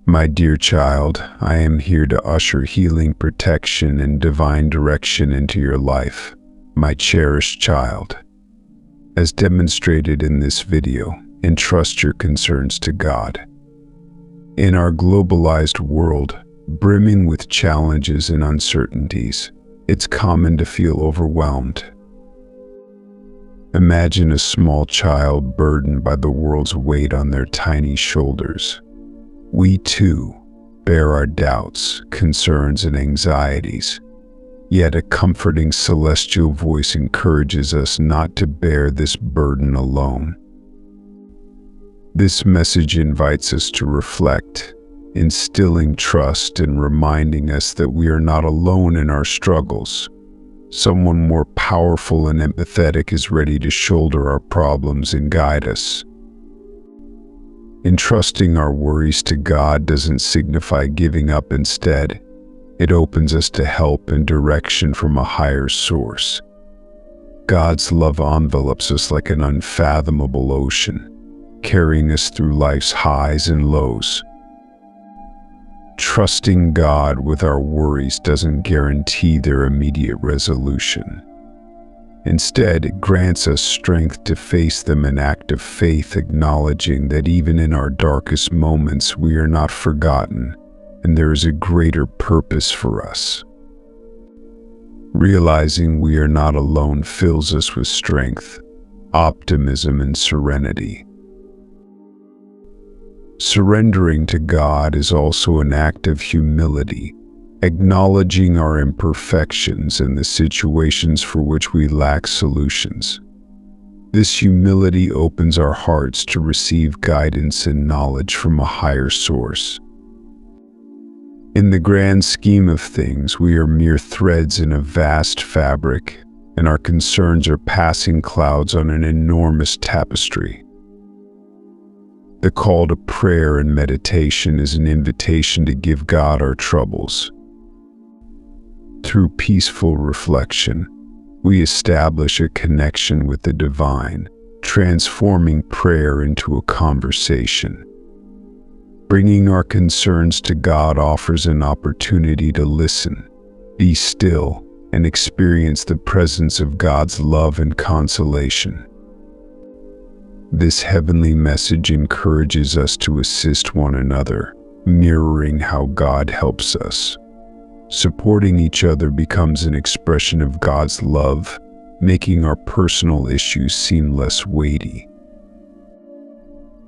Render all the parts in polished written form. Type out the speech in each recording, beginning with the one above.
My dear child, I am here to usher healing, protection, and divine direction into your life, my cherished child. As demonstrated in this video, entrust your concerns to God. In our globalized world, brimming with challenges and uncertainties, it's common to feel overwhelmed. Imagine a small child burdened by the world's weight on their tiny shoulders. We too bear our doubts, concerns, and anxieties, yet a comforting celestial voice encourages us not to bear this burden alone. This message invites us to reflect, instilling trust and reminding us that we are not alone in our struggles. Someone more powerful and empathetic is ready to shoulder our problems and guide us. Entrusting our worries to God doesn't signify giving up. Instead, it opens us to help and direction from a higher source. God's love envelops us like an unfathomable ocean, carrying us through life's highs and lows. Trusting God with our worries doesn't guarantee their immediate resolution. Instead, it grants us strength to face them, an act of faith, acknowledging that even in our darkest moments we are not forgotten and there is a greater purpose for us. Realizing we are not alone fills us with strength, optimism, and serenity. Surrendering to God is also an act of humility, acknowledging our imperfections and the situations for which we lack solutions. This humility opens our hearts to receive guidance and knowledge from a higher source. In the grand scheme of things, we are mere threads in a vast fabric, and our concerns are passing clouds on an enormous tapestry. The call to prayer and meditation is an invitation to give God our troubles. Through peaceful reflection, we establish a connection with the divine, transforming prayer into a conversation. Bringing our concerns to God offers an opportunity to listen, be still, and experience the presence of God's love and consolation. This heavenly message encourages us to assist one another, mirroring how God helps us. Supporting each other becomes an expression of God's love, making our personal issues seem less weighty.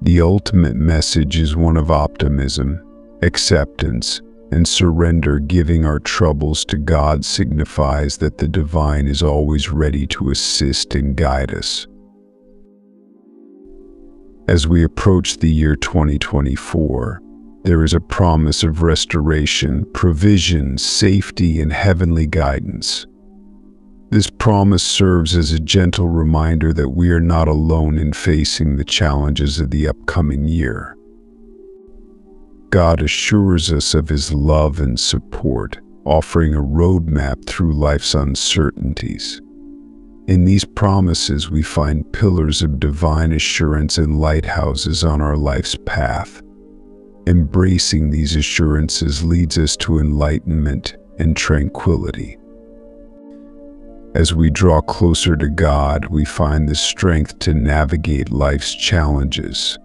The ultimate message is one of optimism, acceptance, and surrender. Giving our troubles to God signifies that the divine is always ready to assist and guide us. As we approach the year 2024, there is a promise of restoration, provision, safety, and heavenly guidance. This promise serves as a gentle reminder that we are not alone in facing the challenges of the upcoming year. God assures us of His love and support, offering a roadmap through life's uncertainties. In these promises, we find pillars of divine assurance and lighthouses on our life's path. Embracing these assurances leads us to enlightenment and tranquility. As we draw closer to God, we find the strength to navigate life's challenges.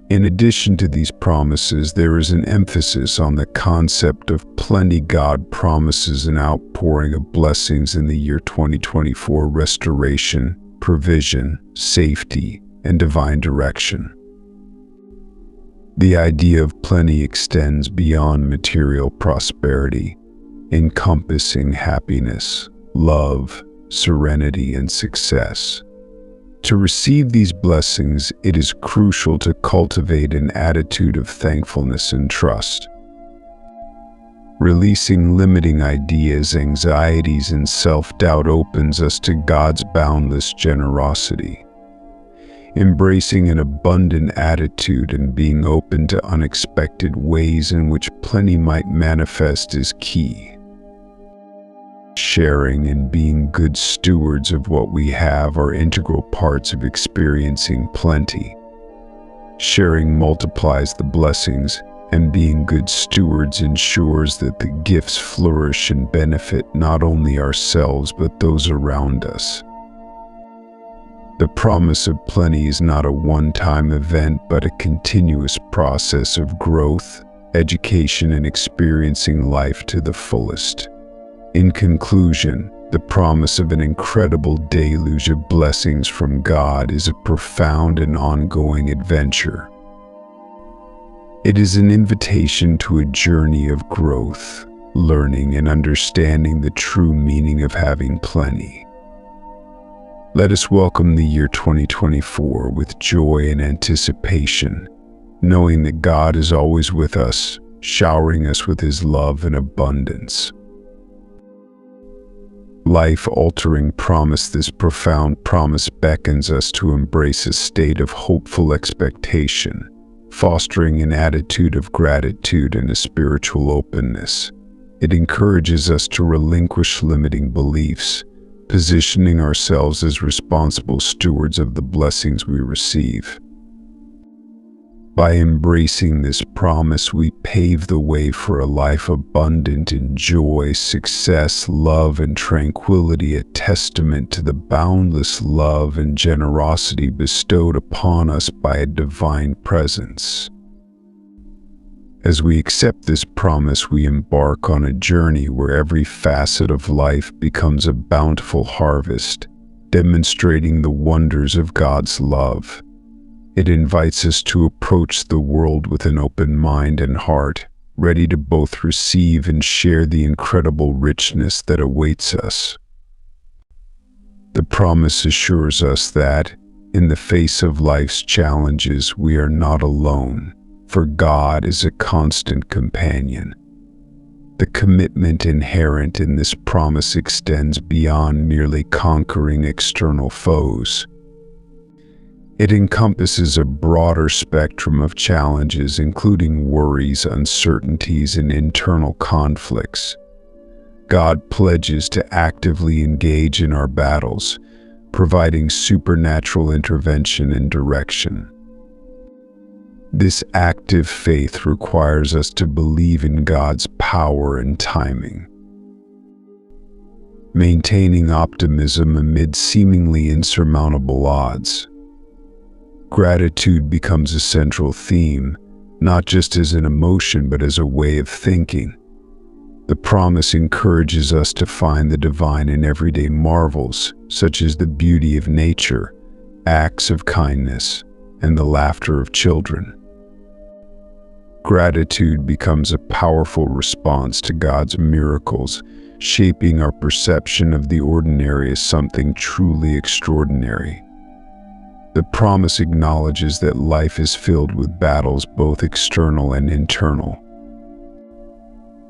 In addition to these promises, there is an emphasis on the concept of plenty. God promises an outpouring of blessings in the year 2024, restoration, provision, safety, and divine direction. The idea of plenty extends beyond material prosperity, encompassing happiness, love, serenity, and success. To receive these blessings, it is crucial to cultivate an attitude of thankfulness and trust. Releasing limiting ideas, anxieties, and self-doubt opens us to God's boundless generosity. Embracing an abundant attitude and being open to unexpected ways in which plenty might manifest is key. Sharing and being good stewards of what we have are integral parts of experiencing plenty. Sharing multiplies the blessings, and being good stewards ensures that the gifts flourish and benefit not only ourselves but those around us. The promise of plenty is not a one-time event but a continuous process of growth, education, and experiencing life to the fullest. In conclusion, the promise of an incredible deluge of blessings from God is a profound and ongoing adventure. It is an invitation to a journey of growth, learning, and understanding the true meaning of having plenty. Let us welcome the year 2024 with joy and anticipation, knowing that God is always with us, showering us with His love and abundance. Life-altering promise. This profound promise beckons us to embrace a state of hopeful expectation, fostering an attitude of gratitude and a spiritual openness. It encourages us to relinquish limiting beliefs, positioning ourselves as responsible stewards of the blessings we receive. By embracing this promise, we pave the way for a life abundant in joy, success, love, and tranquility, a testament to the boundless love and generosity bestowed upon us by a divine presence. As we accept this promise, we embark on a journey where every facet of life becomes a bountiful harvest, demonstrating the wonders of God's love. It invites us to approach the world with an open mind and heart, ready to both receive and share the incredible richness that awaits us. The promise assures us that, in the face of life's challenges, we are not alone, for God is a constant companion. The commitment inherent in this promise extends beyond merely conquering external foes. It encompasses a broader spectrum of challenges, including worries, uncertainties, and internal conflicts. God pledges to actively engage in our battles, providing supernatural intervention and direction. This active faith requires us to believe in God's power and timing. Maintaining optimism amid seemingly insurmountable odds. Gratitude becomes a central theme, not just as an emotion but as a way of thinking. The promise encourages us to find the divine in everyday marvels, such as the beauty of nature, acts of kindness, and the laughter of children. Gratitude becomes a powerful response to God's miracles, shaping our perception of the ordinary as something truly extraordinary. The promise acknowledges that life is filled with battles, both external and internal.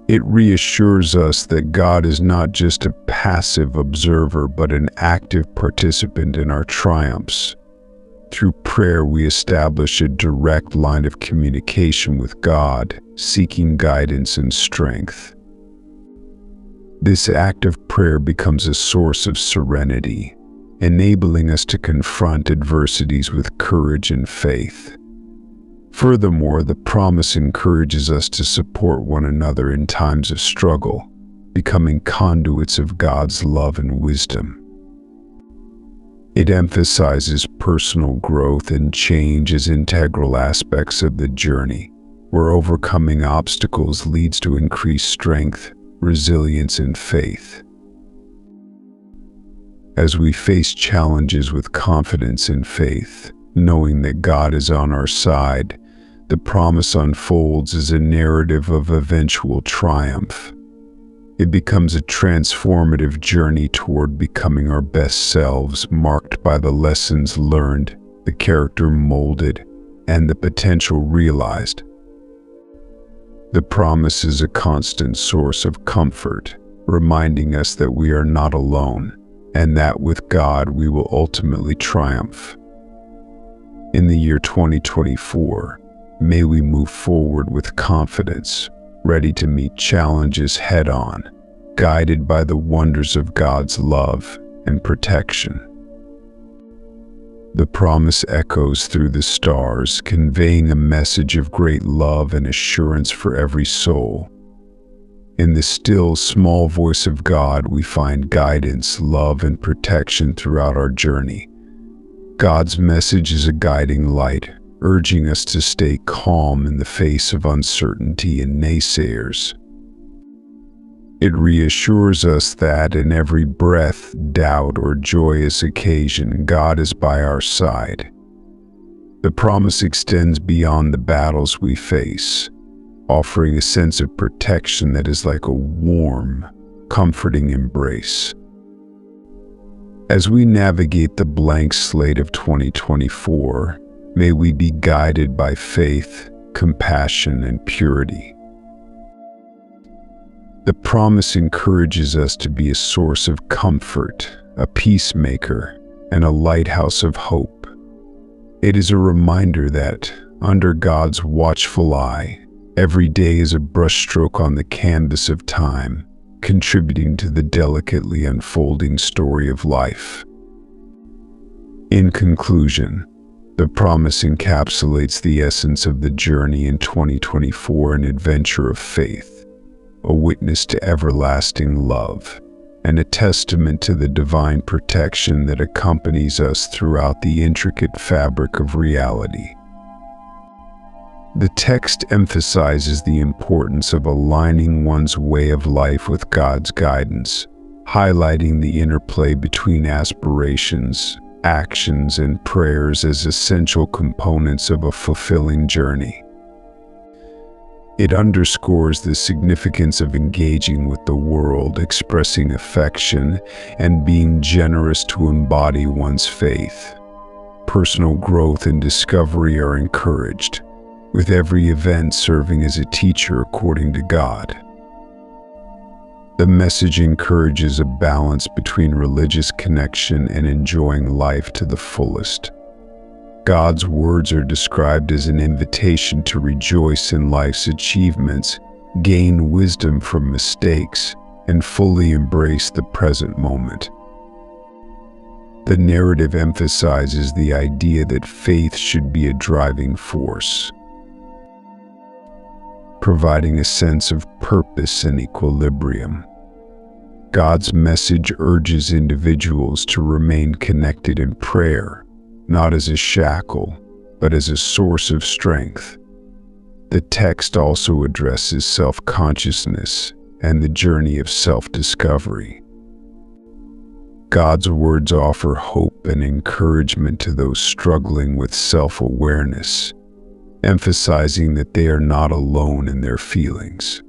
It reassures us that God is not just a passive observer but an active participant in our triumphs. Through prayer, we establish a direct line of communication with God, seeking guidance and strength. This act of prayer becomes a source of serenity, enabling us to confront adversities with courage and faith. Furthermore, the promise encourages us to support one another in times of struggle, becoming conduits of God's love and wisdom. It emphasizes personal growth and change as integral aspects of the journey, where overcoming obstacles leads to increased strength, resilience, and faith. As we face challenges with confidence and faith, knowing that God is on our side, the promise unfolds as a narrative of eventual triumph. It becomes a transformative journey toward becoming our best selves, marked by the lessons learned, the character molded, and the potential realized. The promise is a constant source of comfort, reminding us that we are not alone, and that with God we will ultimately triumph. In the year 2024, may we move forward with confidence, ready to meet challenges head-on, guided by the wonders of God's love and protection. The promise echoes through the stars, conveying a message of great love and assurance for every soul. In the still, small voice of God, we find guidance, love, and protection throughout our journey. God's message is a guiding light, urging us to stay calm in the face of uncertainty and naysayers. It reassures us that in every breath, doubt, or joyous occasion, God is by our side. The promise extends beyond the battles we face, offering a sense of protection that is like a warm, comforting embrace. As we navigate the blank slate of 2024, may we be guided by faith, compassion, and purity. The promise encourages us to be a source of comfort, a peacemaker, and a lighthouse of hope. It is a reminder that, under God's watchful eye, every day is a brushstroke on the canvas of time, contributing to the delicately unfolding story of life. In conclusion, the promise encapsulates the essence of the journey in 2024, an adventure of faith, a witness to everlasting love, and a testament to the divine protection that accompanies us throughout the intricate fabric of reality. The text emphasizes the importance of aligning one's way of life with God's guidance, highlighting the interplay between aspirations, actions, and prayers as essential components of a fulfilling journey. It underscores the significance of engaging with the world, expressing affection, and being generous to embody one's faith. Personal growth and discovery are encouraged, with every event serving as a teacher according to God. The message encourages a balance between religious connection and enjoying life to the fullest. God's words are described as an invitation to rejoice in life's achievements, gain wisdom from mistakes, and fully embrace the present moment. The narrative emphasizes the idea that faith should be a driving force, providing a sense of purpose and equilibrium. God's message urges individuals to remain connected in prayer, not as a shackle, but as a source of strength. The text also addresses self-consciousness and the journey of self-discovery. God's words offer hope and encouragement to those struggling with self-awareness, emphasizing that they are not alone in their feelings.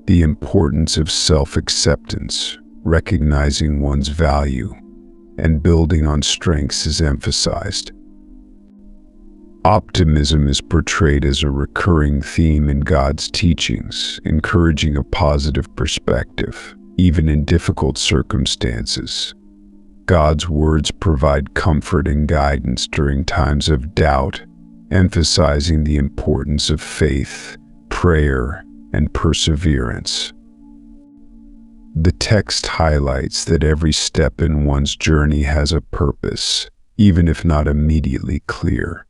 The importance of self-acceptance, recognizing one's value, and building on strengths is emphasized. Optimism is portrayed as a recurring theme in God's teachings, encouraging a positive perspective, even in difficult circumstances. God's words provide comfort and guidance during times of doubt, emphasizing the importance of faith, prayer, and perseverance. The text highlights that every step in one's journey has a purpose, even if not immediately clear.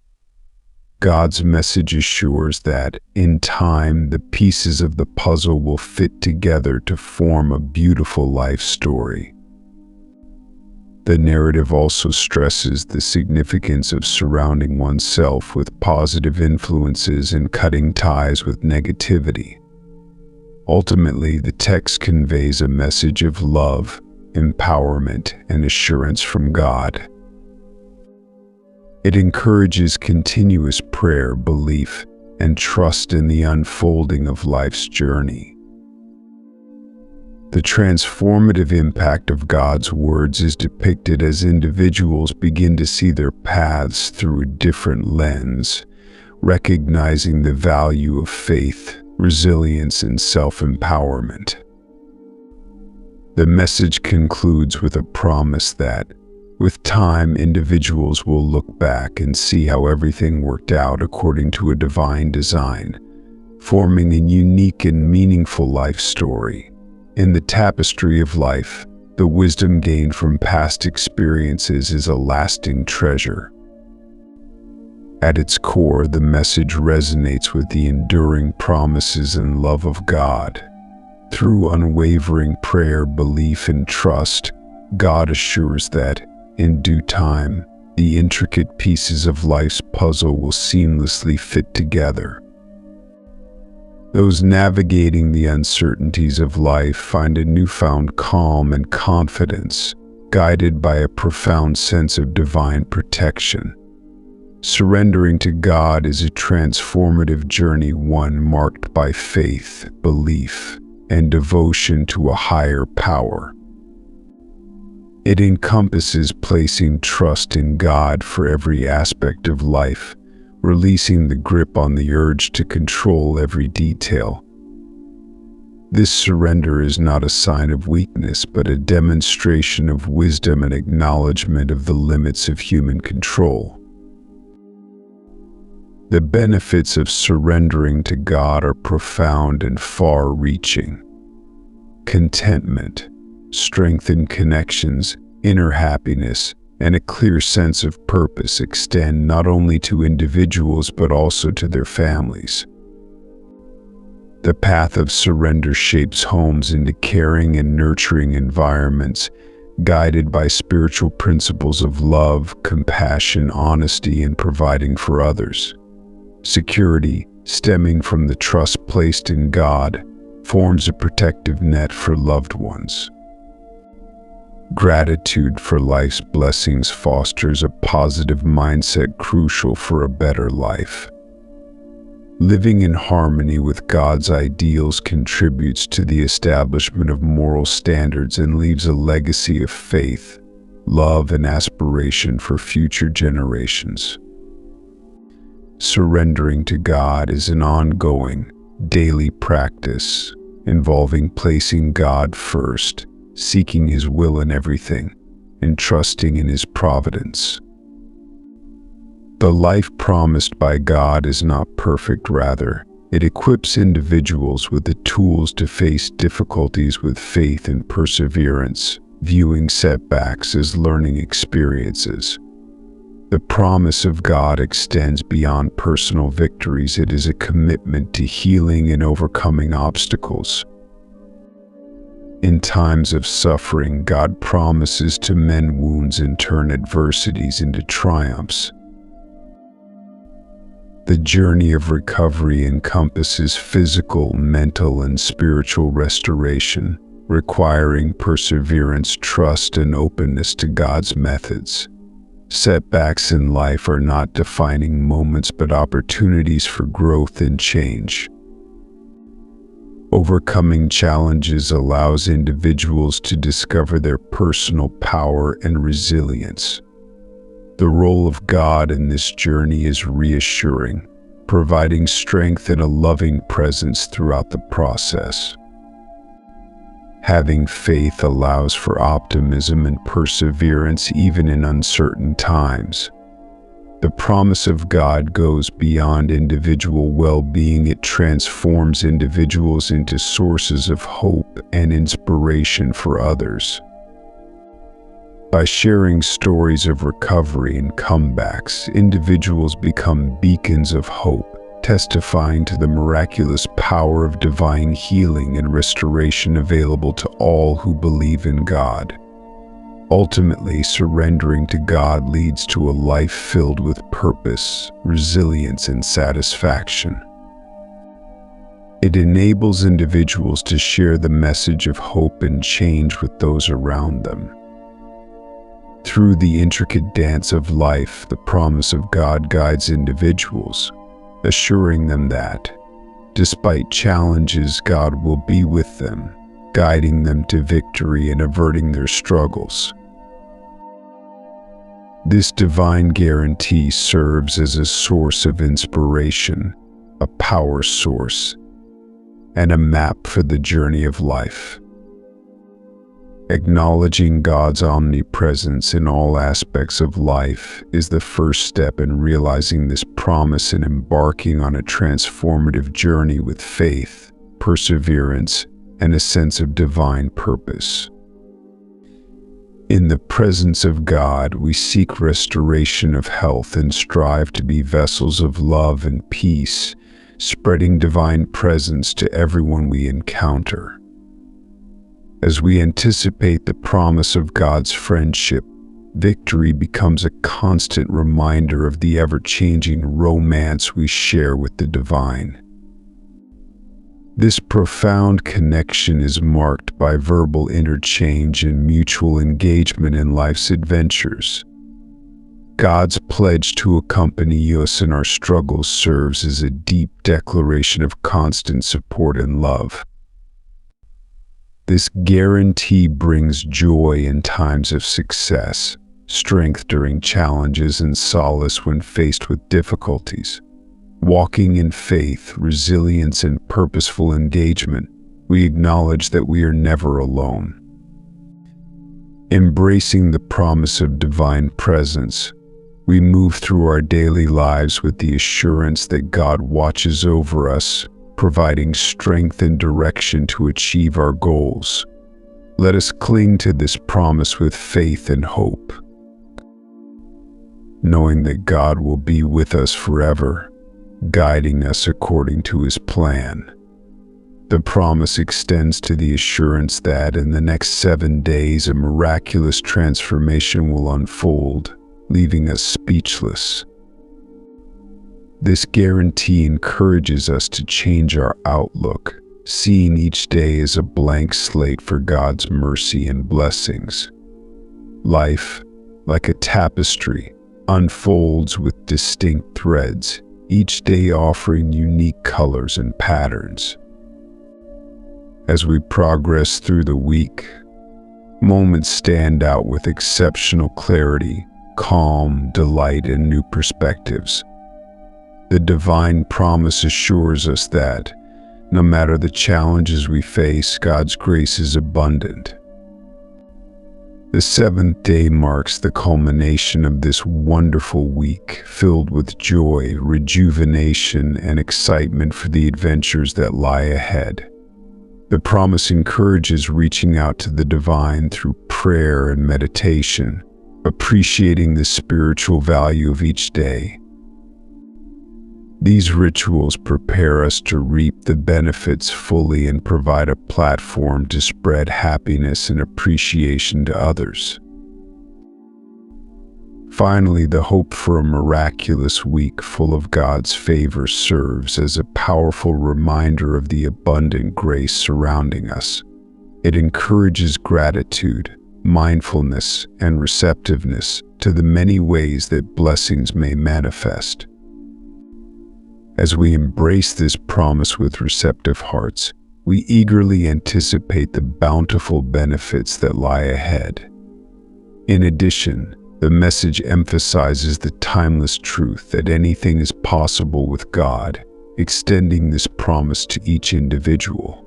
God's message assures that, in time, the pieces of the puzzle will fit together to form a beautiful life story. The narrative also stresses the significance of surrounding oneself with positive influences and cutting ties with negativity. Ultimately, the text conveys a message of love, empowerment, and assurance from God. It encourages continuous prayer, belief, and trust in the unfolding of life's journey. The transformative impact of God's words is depicted as individuals begin to see their paths through a different lens, recognizing the value of faith, resilience, and self-empowerment. The message concludes with a promise that, with time, individuals will look back and see how everything worked out according to a divine design, forming a unique and meaningful life story. In the tapestry of life, The wisdom gained from past experiences is a lasting treasure. At its core, the message resonates with the enduring promises and love of God. Through unwavering prayer, belief, and trust, God assures that, in due time, the intricate pieces of life's puzzle will seamlessly fit together. Those navigating the uncertainties of life find a newfound calm and confidence, guided by a profound sense of divine protection. Surrendering to God is a transformative journey, one marked by faith, belief, and devotion to a higher power. It encompasses placing trust in God for every aspect of life, releasing the grip on the urge to control every detail. This surrender is not a sign of weakness, but a demonstration of wisdom and acknowledgement of the limits of human control. The benefits of surrendering to God are profound and far-reaching. Contentment, strengthened connections, inner happiness, and a clear sense of purpose extend not only to individuals but also to their families. The path of surrender shapes homes into caring and nurturing environments, guided by spiritual principles of love, compassion, honesty, and providing for others. Security, stemming from the trust placed in God, forms a protective net for loved ones. Gratitude for life's blessings fosters a positive mindset crucial for a better life. Living in harmony with God's ideals contributes to the establishment of moral standards and leaves a legacy of faith, love, and aspiration for future generations. Surrendering to God is an ongoing, daily practice involving placing God first, seeking His will in everything, and trusting in His providence. The life promised by God is not perfect, rather, it equips individuals with the tools to face difficulties with faith and perseverance, viewing setbacks as learning experiences. The promise of God extends beyond personal victories. It is a commitment to healing and overcoming obstacles. In times of suffering, God promises to mend wounds and turn adversities into triumphs. The journey of recovery encompasses physical, mental, and spiritual restoration, requiring perseverance, trust, and openness to God's methods. Setbacks in life are not defining moments but opportunities for growth and change. Overcoming challenges allows individuals to discover their personal power and resilience. The role of God in this journey is reassuring, providing strength and a loving presence throughout the process. Having faith allows for optimism and perseverance even in uncertain times. The promise of God goes beyond individual well-being. It transforms individuals into sources of hope and inspiration for others. By sharing stories of recovery and comebacks, individuals become beacons of hope, testifying to the miraculous power of divine healing and restoration available to all who believe in God. Ultimately, surrendering to God leads to a life filled with purpose, resilience, and satisfaction. It enables individuals to share the message of hope and change with those around them. Through the intricate dance of life, the promise of God guides individuals, assuring them that, despite challenges, God will be with them, guiding them to victory and averting their struggles. This divine guarantee serves as a source of inspiration, a power source, and a map for the journey of life. Acknowledging God's omnipresence in all aspects of life is the first step in realizing this promise and embarking on a transformative journey with faith, perseverance, and a sense of divine purpose. In the presence of God, we seek restoration of health and strive to be vessels of love and peace, spreading divine presence to everyone we encounter. As we anticipate the promise of God's friendship, victory becomes a constant reminder of the ever-changing romance we share with the divine. This profound connection is marked by verbal interchange and mutual engagement in life's adventures. God's pledge to accompany us in our struggles serves as a deep declaration of constant support and love. This guarantee brings joy in times of success, strength during challenges, and solace when faced with difficulties. Walking in faith, resilience, and purposeful engagement, we acknowledge that we are never alone. Embracing the promise of divine presence, we move through our daily lives with the assurance that God watches over us, providing strength and direction to achieve our goals. Let us cling to this promise with faith and hope, knowing that God will be with us forever, guiding us according to His plan. The promise extends to the assurance that in the next 7 days a miraculous transformation will unfold, leaving us speechless. This guarantee encourages us to change our outlook, seeing each day as a blank slate for God's mercy and blessings. Life, like a tapestry, unfolds with distinct threads, each day offering unique colors and patterns. As we progress through the week, moments stand out with exceptional clarity, calm, delight, and new perspectives. The divine promise assures us that, no matter the challenges we face, God's grace is abundant. The 7th day marks the culmination of this wonderful week, filled with joy, rejuvenation, and excitement for the adventures that lie ahead. The promise encourages reaching out to the divine through prayer and meditation, appreciating the spiritual value of each day. These rituals prepare us to reap the benefits fully and provide a platform to spread happiness and appreciation to others. Finally, the hope for a miraculous week full of God's favor serves as a powerful reminder of the abundant grace surrounding us. It encourages gratitude, mindfulness, and receptiveness to the many ways that blessings may manifest. As we embrace this promise with receptive hearts, we eagerly anticipate the bountiful benefits that lie ahead. In addition, the message emphasizes the timeless truth that anything is possible with God, extending this promise to each individual.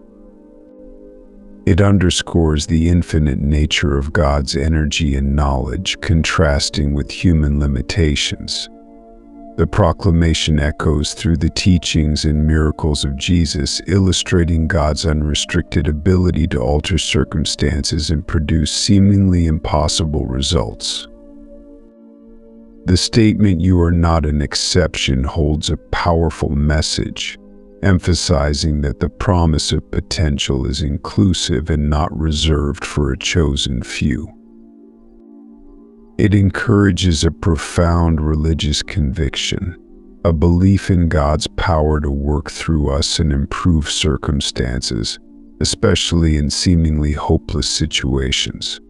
It underscores the infinite nature of God's energy and knowledge, contrasting with human limitations. The proclamation echoes through the teachings and miracles of Jesus, illustrating God's unrestricted ability to alter circumstances and produce seemingly impossible results. The statement, "You are not an exception," holds a powerful message, emphasizing that the promise of potential is inclusive and not reserved for a chosen few. It encourages a profound religious conviction, a belief in God's power to work through us and improve circumstances, especially in seemingly hopeless situations.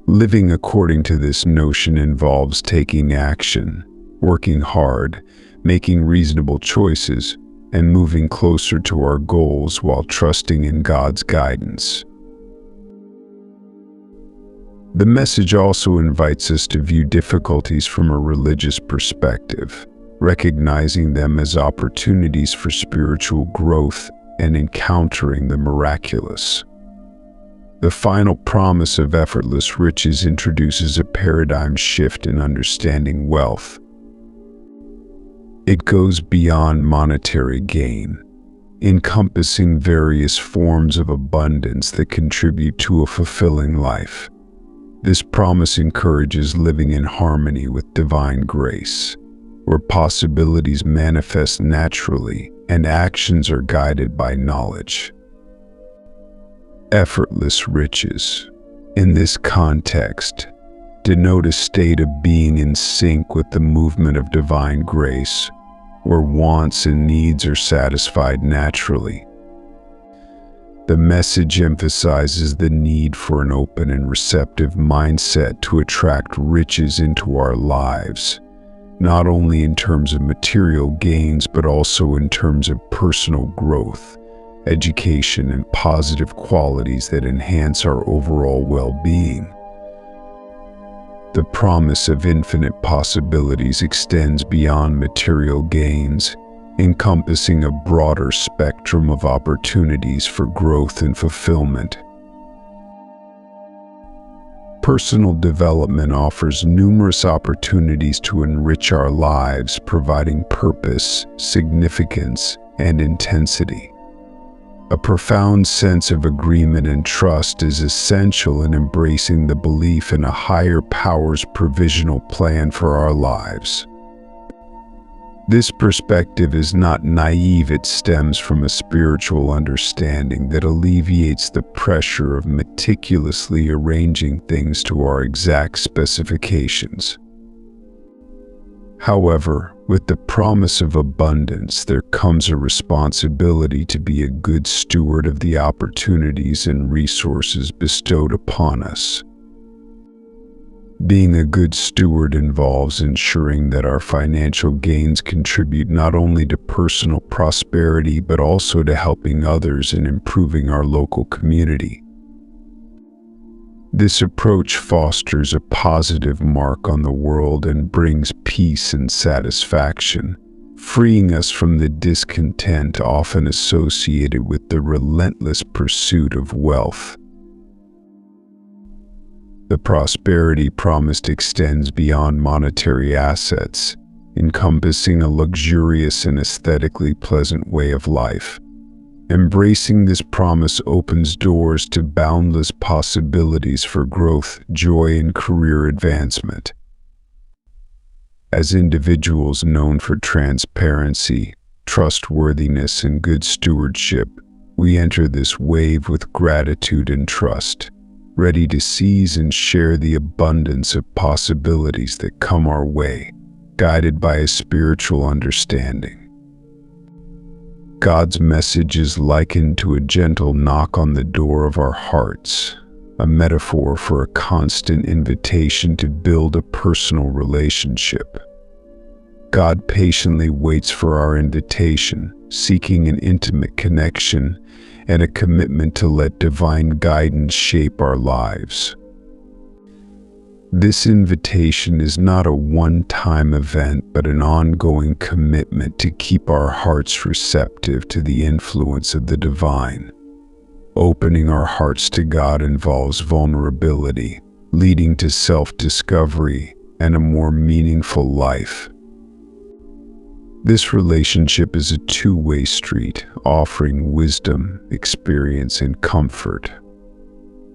Living according to this notion involves taking action, working hard, making reasonable choices, and moving closer to our goals while trusting in God's guidance. The message also invites us to view difficulties from a religious perspective, recognizing them as opportunities for spiritual growth and encountering the miraculous. The final promise of effortless riches introduces a paradigm shift in understanding wealth. It goes beyond monetary gain, encompassing various forms of abundance that contribute to a fulfilling life. This promise encourages living in harmony with divine grace, where possibilities manifest naturally and actions are guided by knowledge. Effortless riches, in this context, denote a state of being in sync with the movement of divine grace, where wants and needs are satisfied naturally. The message emphasizes the need for an open and receptive mindset to attract riches into our lives, not only in terms of material gains, but also in terms of personal growth, education, and positive qualities that enhance our overall well-being. The promise of infinite possibilities extends beyond material gains, encompassing a broader spectrum of opportunities for growth and fulfillment. Personal development offers numerous opportunities to enrich our lives, providing purpose, significance, and intensity. A profound sense of agreement and trust is essential in embracing the belief in a higher power's provisional plan for our lives. This perspective is not naive, it stems from a spiritual understanding that alleviates the pressure of meticulously arranging things to our exact specifications. However, with the promise of abundance, there comes a responsibility to be a good steward of the opportunities and resources bestowed upon us. Being a good steward involves ensuring that our financial gains contribute not only to personal prosperity, but also to helping others and improving our local community. This approach fosters a positive mark on the world and brings peace and satisfaction, freeing us from the discontent often associated with the relentless pursuit of wealth. The prosperity promised extends beyond monetary assets, encompassing a luxurious and aesthetically pleasant way of life. Embracing this promise opens doors to boundless possibilities for growth, joy, and career advancement. As individuals known for transparency, trustworthiness, and good stewardship, we enter this wave with gratitude and trust, ready to seize and share the abundance of possibilities that come our way, guided by a spiritual understanding. God's message is likened to a gentle knock on the door of our hearts, a metaphor for a constant invitation to build a personal relationship. God patiently waits for our invitation, seeking an intimate connection and a commitment to let divine guidance shape our lives. This invitation is not a one-time event, but an ongoing commitment to keep our hearts receptive to the influence of the divine. Opening our hearts to God involves vulnerability, leading to self-discovery and a more meaningful life. This relationship is a two-way street, offering wisdom, experience, and comfort.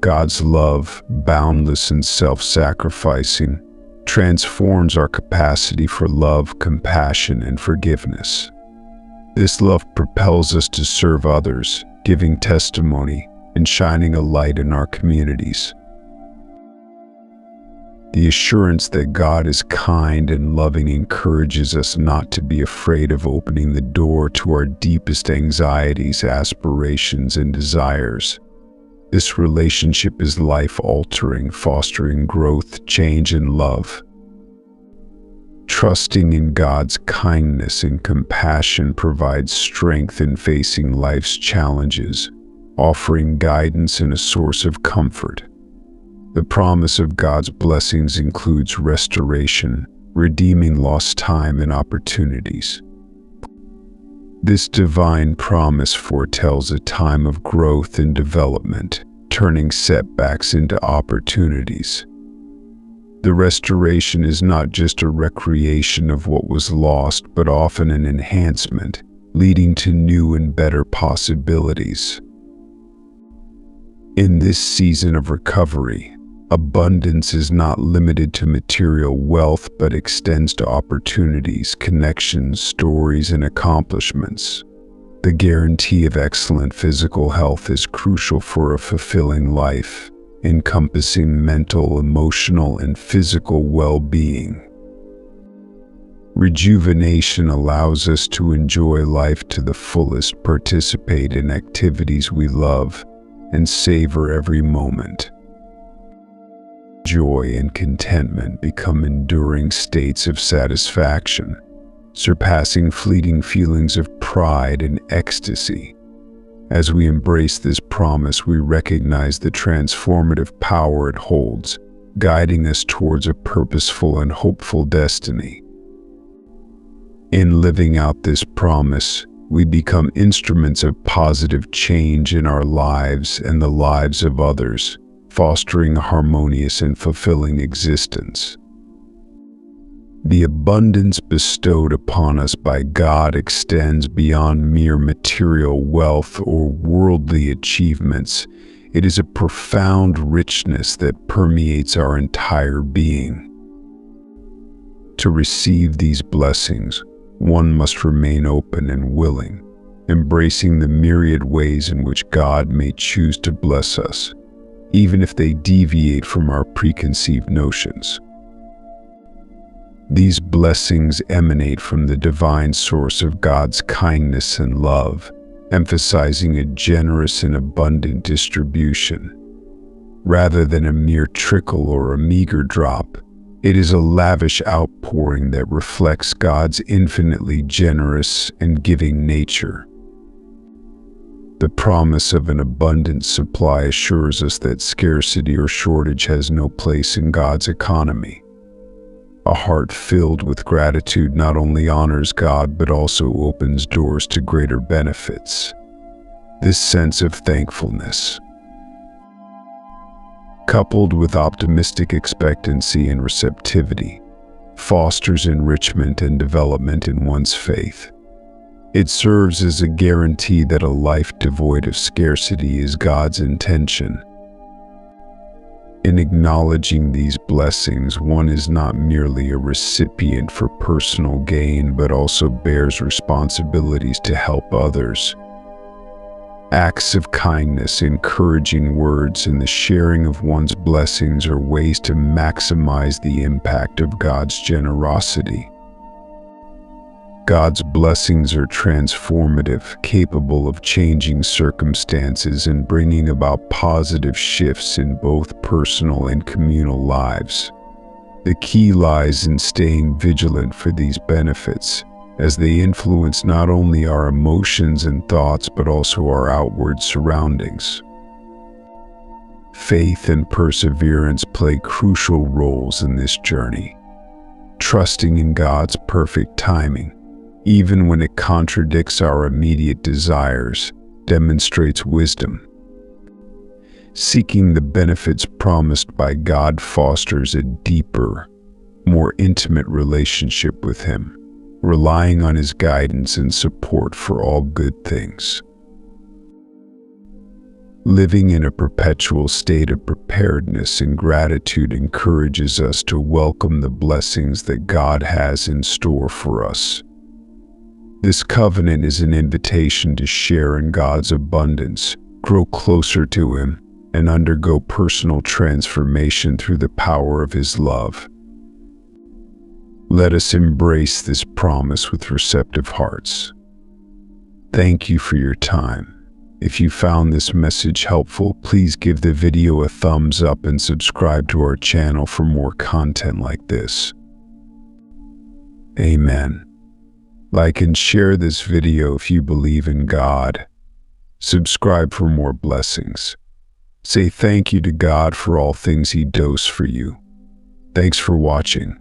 God's love, boundless and self-sacrificing, transforms our capacity for love, compassion, and forgiveness. This love propels us to serve others, giving testimony and shining a light in our communities. The assurance that God is kind and loving encourages us not to be afraid of opening the door to our deepest anxieties, aspirations, and desires. This relationship is life-altering, fostering growth, change, and love. Trusting in God's kindness and compassion provides strength in facing life's challenges, offering guidance and a source of comfort. The promise of God's blessings includes restoration, redeeming lost time and opportunities. This divine promise foretells a time of growth and development, turning setbacks into opportunities. The restoration is not just a recreation of what was lost, but often an enhancement, leading to new and better possibilities. In this season of recovery, Abundance is not limited to material wealth but extends to opportunities, connections, stories, and accomplishments. The guarantee of excellent physical health is crucial for a fulfilling life, encompassing mental, emotional, and physical well-being. Rejuvenation allows us to enjoy life to the fullest, participate in activities we love, and savor every moment. Joy and contentment become enduring states of satisfaction, surpassing fleeting feelings of pride and ecstasy. As we embrace this promise, we recognize the transformative power it holds, guiding us towards a purposeful and hopeful destiny. In living out this promise, we become instruments of positive change in our lives and the lives of others, fostering a harmonious and fulfilling existence. The abundance bestowed upon us by God extends beyond mere material wealth or worldly achievements. It is a profound richness that permeates our entire being. To receive these blessings, one must remain open and willing, embracing the myriad ways in which God may choose to bless us, even if they deviate from our preconceived notions. These blessings emanate from the divine source of God's kindness and love, emphasizing a generous and abundant distribution. Rather than a mere trickle or a meager drop, it is a lavish outpouring that reflects God's infinitely generous and giving nature. The promise of an abundant supply assures us that scarcity or shortage has no place in God's economy. A heart filled with gratitude not only honors God but also opens doors to greater benefits. This sense of thankfulness, coupled with optimistic expectancy and receptivity, fosters enrichment and development in one's faith. It serves as a guarantee that a life devoid of scarcity is God's intention. In acknowledging these blessings, one is not merely a recipient for personal gain, but also bears responsibilities to help others. Acts of kindness, encouraging words, and the sharing of one's blessings are ways to maximize the impact of God's generosity. God's blessings are transformative, capable of changing circumstances and bringing about positive shifts in both personal and communal lives. The key lies in staying vigilant for these benefits, as they influence not only our emotions and thoughts but also our outward surroundings. Faith and perseverance play crucial roles in this journey. Trusting in God's perfect timing, even when it contradicts our immediate desires, demonstrates wisdom. Seeking the benefits promised by God fosters a deeper, more intimate relationship with Him, relying on His guidance and support for all good things. Living in a perpetual state of preparedness and gratitude encourages us to welcome the blessings that God has in store for us. This covenant is an invitation to share in God's abundance, grow closer to Him, and undergo personal transformation through the power of His love. Let us embrace this promise with receptive hearts. Thank you for your time. If you found this message helpful, please give the video a thumbs up and subscribe to our channel for more content like this. Amen. Like and share this video if you believe in God. Subscribe for more blessings. Say thank you to God for all things He does for you. Thanks for watching.